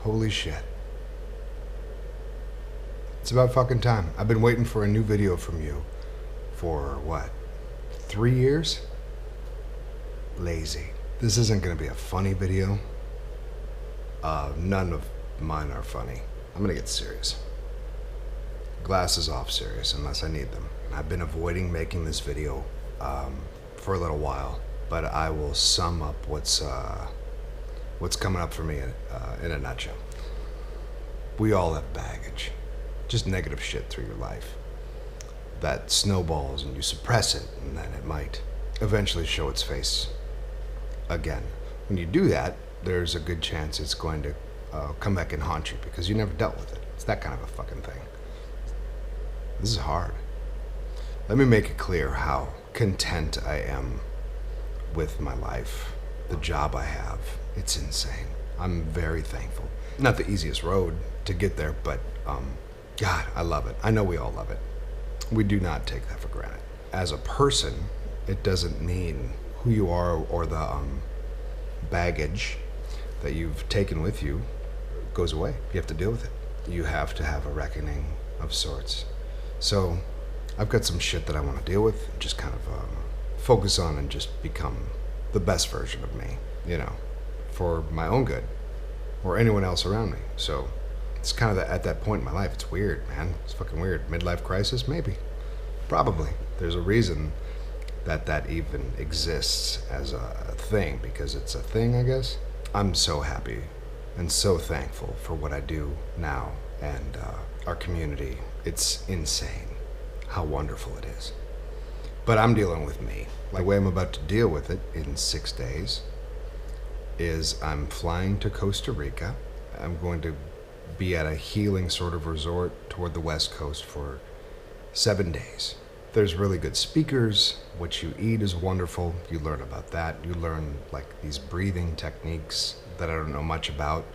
Holy shit. It's about fucking time. I've been waiting for a new video from you for what? 3 years? Lazy. This isn't gonna be a funny video. None of mine are funny. I'm gonna get serious. Glasses off serious unless I need them. I've been avoiding making this video for a little while, but I will sum up what's coming up for me in a nutshell. We all have baggage, just negative shit through your life that snowballs and you suppress it, and then it might eventually show its face again. When you do that, there's a good chance it's going to come back and haunt you because you never dealt with it. It's that kind of a fucking thing. This is hard. Let me make it clear how content I am with my life, the job I have. It's insane. I'm very thankful. Not the easiest road to get there, but God, I love it. I know we all love it. We do not take that for granted. As a person, it doesn't mean who you are or the baggage that you've taken with you goes away. You have to deal with it. You have to have a reckoning of sorts. So I've got some shit that I want to deal with, just kind of focus on and just become the best version of me, you know, for my own good or anyone else around me. So it's kind of at that point in my life. It's weird, man. It's fucking weird. Midlife crisis? Maybe. Probably. There's a reason that even exists as a thing, because it's a thing, I guess. I'm so happy and so thankful for what I do now and our community. It's insane how wonderful it is. But I'm dealing with me. The way I'm about to deal with it in 6 days is I'm flying to Costa Rica. I'm going to be at a healing sort of resort toward the West Coast for 7 days. There's really good speakers. What you eat is wonderful. You learn about that. You learn like these breathing techniques that I don't know much about.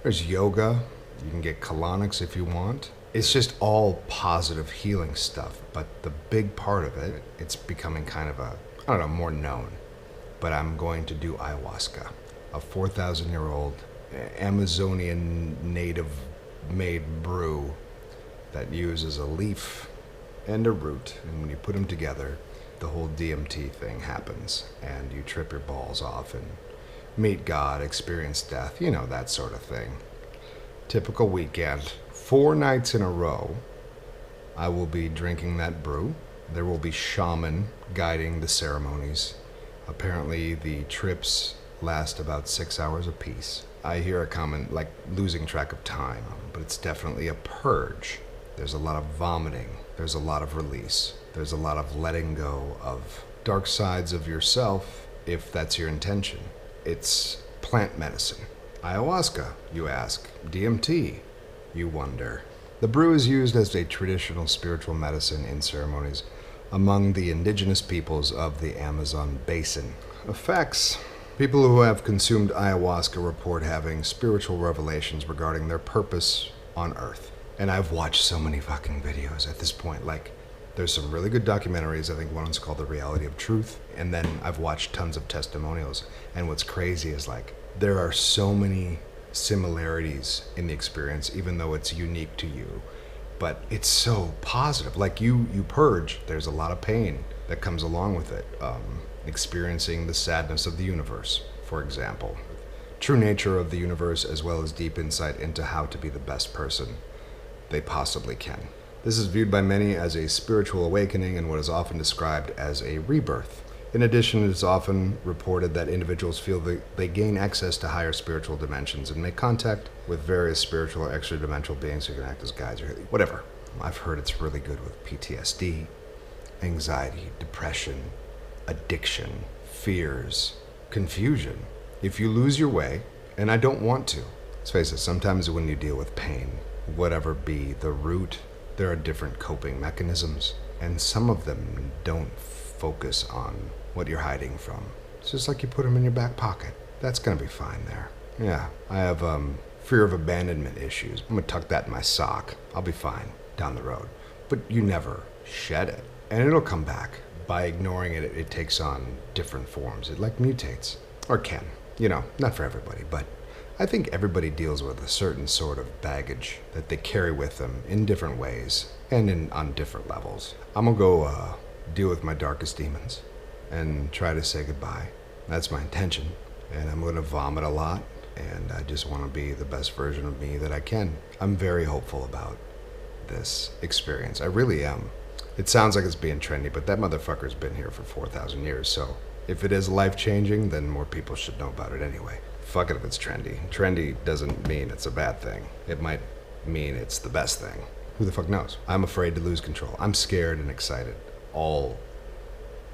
There's yoga. You can get colonics if you want. It's just all positive healing stuff. But the big part of it, it's becoming kind of more known. But I'm going to do ayahuasca, a 4,000-year-old Amazonian native-made brew that uses a leaf and a root, and when you put them together, the whole DMT thing happens, and you trip your balls off and meet God, experience death, you know, that sort of thing. Typical weekend. 4 nights in a row, I will be drinking that brew. There will be shaman guiding the ceremonies. Apparently, the trips last about 6 hours apiece. I hear a comment like losing track of time, but it's definitely a purge. There's a lot of vomiting. There's a lot of release. There's a lot of letting go of dark sides of yourself, if that's your intention. It's plant medicine. Ayahuasca, you ask. DMT, you wonder. The brew is used as a traditional spiritual medicine in ceremonies among the indigenous peoples of the Amazon basin. Effects. People who have consumed ayahuasca report having spiritual revelations regarding their purpose on Earth. And I've watched so many fucking videos at this point. Like, there's some really good documentaries. I think one's called The Reality of Truth. And then I've watched tons of testimonials. And what's crazy is, like, there are so many similarities in the experience, even though it's unique to you. But it's so positive. Like, you purge. There's a lot of pain that comes along with it. Experiencing the sadness of the universe, for example. True nature of the universe, as well as deep insight into how to be the best person they possibly can. This is viewed by many as a spiritual awakening and what is often described as a rebirth. In addition, it is often reported that individuals feel that they gain access to higher spiritual dimensions and make contact with various spiritual or extra-dimensional beings who can act as guides or whatever. I've heard it's really good with PTSD, anxiety, depression, addiction, fears, confusion. If you lose your way, and I don't want to, let's face it, sometimes when you deal with pain, whatever be the root, there are different coping mechanisms, and some of them don't focus on what you're hiding from. It's just like you put them in your back pocket. That's gonna be fine there. Yeah, I have fear of abandonment issues. I'm gonna tuck that in my sock. I'll be fine down the road. But you never shed it, and it'll come back. By ignoring it, it takes on different forms. It like mutates, or can. You know, not for everybody, but I think everybody deals with a certain sort of baggage that they carry with them in different ways and on different levels. I'm gonna go deal with my darkest demons and try to say goodbye. That's my intention. And I'm gonna vomit a lot, and I just wanna be the best version of me that I can. I'm very hopeful about this experience. I really am. It sounds like it's being trendy, but that motherfucker's been here for 4,000 years, so if it is life-changing, then more people should know about it anyway. Fuck it if it's trendy. Trendy doesn't mean it's a bad thing. It might mean it's the best thing. Who the fuck knows? I'm afraid to lose control. I'm scared and excited, all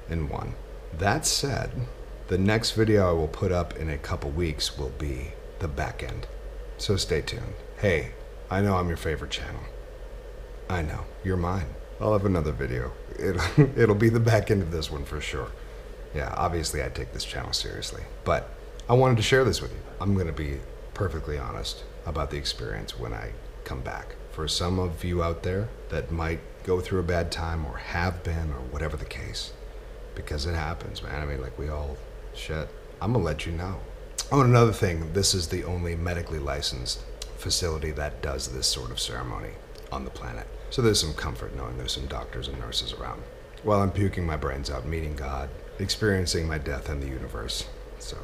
in one. That said, the next video I will put up in a couple weeks will be the back end. So stay tuned. Hey, I know I'm your favorite channel. I know, you're mine. I'll have another video. It'll be the back end of this one for sure. Yeah, obviously I take this channel seriously, but I wanted to share this with you. I'm gonna be perfectly honest about the experience when I come back. For some of you out there that might go through a bad time or have been or whatever the case, because it happens, man. I mean, like we all, shit. I'm gonna let you know. Oh, and another thing, this is the only medically licensed facility that does this sort of ceremony on the planet. So there's some comfort knowing there's some doctors and nurses around while I'm puking my brains out, meeting God, experiencing my death and the universe. So